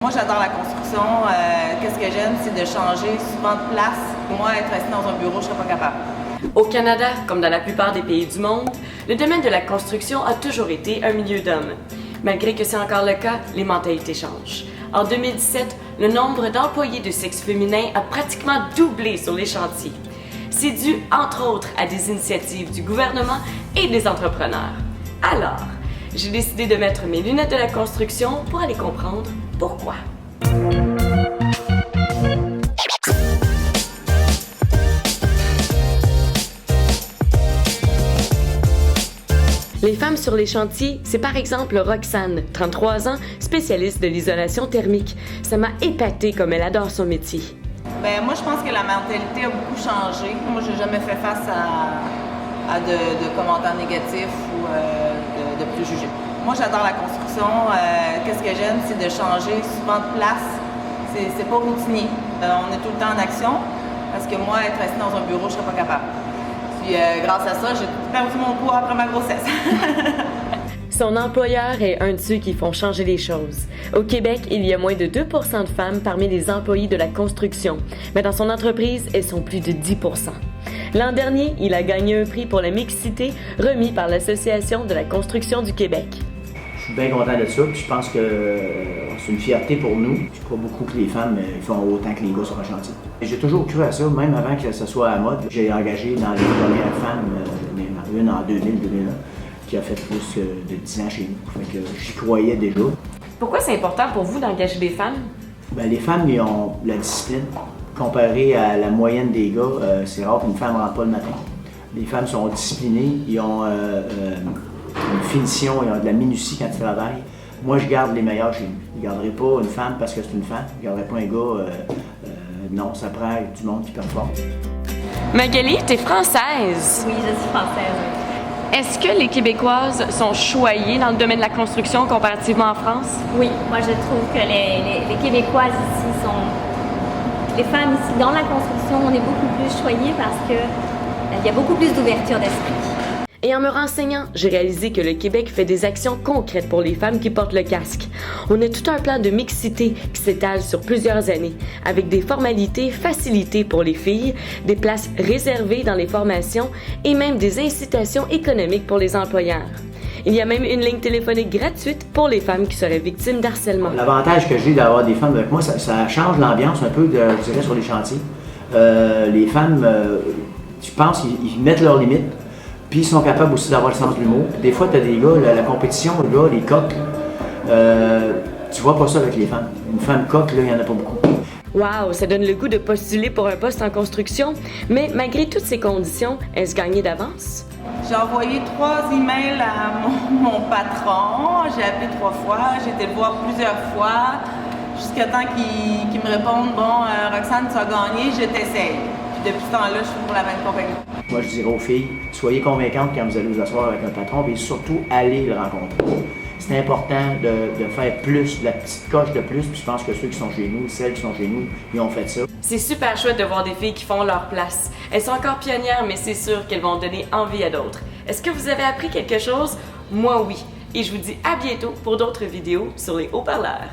Moi, j'adore la construction. Qu'est-ce que j'aime, c'est de changer souvent de place. Moi, être assis dans un bureau, je serais pas capable. Au Canada, comme dans la plupart des pays du monde, le domaine de la construction a toujours été un milieu d'hommes. Malgré que c'est encore le cas, les mentalités changent. En 2017, le nombre d'employés de sexe féminin a pratiquement doublé sur les chantiers. C'est dû, entre autres, à des initiatives du gouvernement et des entrepreneurs. Alors, j'ai décidé de mettre mes lunettes de la construction pour aller comprendre pourquoi. Les femmes sur les chantiers, c'est par exemple Roxane, 33 ans, spécialiste de l'isolation thermique. Ça m'a épatée comme elle adore son métier. Ben, moi, je pense que la mentalité a beaucoup changé. Moi, j'ai jamais fait face à de commentaires négatifs ou de préjugés. Moi, j'adore la construction. Qu'est-ce que j'aime, c'est de changer souvent de place. C'est pas routinier. On est tout le temps en action parce que moi, être assis dans un bureau, je serais pas capable. Puis, grâce à ça, j'ai perdu mon poids après ma grossesse. Son employeur est un de ceux qui font changer les choses. Au Québec, il y a moins de 2% de femmes parmi les employés de la construction, mais dans son entreprise, elles sont plus de 10%. L'an dernier, il a gagné un prix pour la mixité remis par l'Association de la construction du Québec. Je suis bien content de ça, puis je pense que c'est une fierté pour nous. Je crois beaucoup que les femmes font autant que les gars sur un chantier. J'ai toujours cru à ça, même avant que ça soit à la mode. J'ai engagé dans les premières femmes, une en 2000-2001, qui a fait plus de 10 ans chez nous. Fait que j'y croyais déjà. Pourquoi c'est important pour vous d'engager des femmes? Bien, les femmes, ils ont la discipline. Comparé à la moyenne des gars, c'est rare qu'une femme ne rentre pas le matin. Les femmes sont disciplinées, ils ont une finition, ils ont de la minutie quand ils travaillent. Moi, je garde les meilleurs chez nous. Je ne garderai pas une femme parce que c'est une femme. Je ne garderai pas un gars. Non, ça prend du monde qui performe. Magali, t'es française. Oui, je suis française. Est-ce que les Québécoises sont choyées dans le domaine de la construction comparativement en France? Oui, moi je trouve que les Québécoises ici sont... Les femmes ici dans la construction, on est beaucoup plus choyées parce qu'il y a beaucoup plus d'ouverture d'esprit. Et en me renseignant, j'ai réalisé que le Québec fait des actions concrètes pour les femmes qui portent le casque. On a tout un plan de mixité qui s'étale sur plusieurs années, avec des formalités facilitées pour les filles, des places réservées dans les formations et même des incitations économiques pour les employeurs. Il y a même une ligne téléphonique gratuite pour les femmes qui seraient victimes d'harcèlement. L'avantage que j'ai d'avoir des femmes avec moi, ça change l'ambiance un peu, je dirais, sur les chantiers. Les femmes, je pense qu'ils mettent leurs limites. Puis ils sont capables aussi d'avoir le sens de l'humour. Des fois, tu as des gars, la compétition, là, les coqs, tu vois pas ça avec les femmes. Une femme coq, là, il n'y en a pas beaucoup. Wow, ça donne le goût de postuler pour un poste en construction. Mais malgré toutes ces conditions, est-ce gagné d'avance? J'ai envoyé 3 emails à mon patron. J'ai appelé 3 fois. J'ai été le voir plusieurs fois. Jusqu'à temps qu'il me réponde, bon, Roxane, tu as gagné, je t'essaye. Puis depuis ce temps-là, je suis pour la même compagnie. Moi, je dirais aux filles, soyez convaincantes quand vous allez vous asseoir avec un patron, et surtout, allez le rencontrer. C'est important de faire plus, de la petite coche de plus, puis je pense que ceux qui sont chez nous, celles qui sont chez nous, ils ont fait ça. C'est super chouette de voir des filles qui font leur place. Elles sont encore pionnières, mais c'est sûr qu'elles vont donner envie à d'autres. Est-ce que vous avez appris quelque chose? Moi, oui. Et je vous dis à bientôt pour d'autres vidéos sur les haut-parleurs.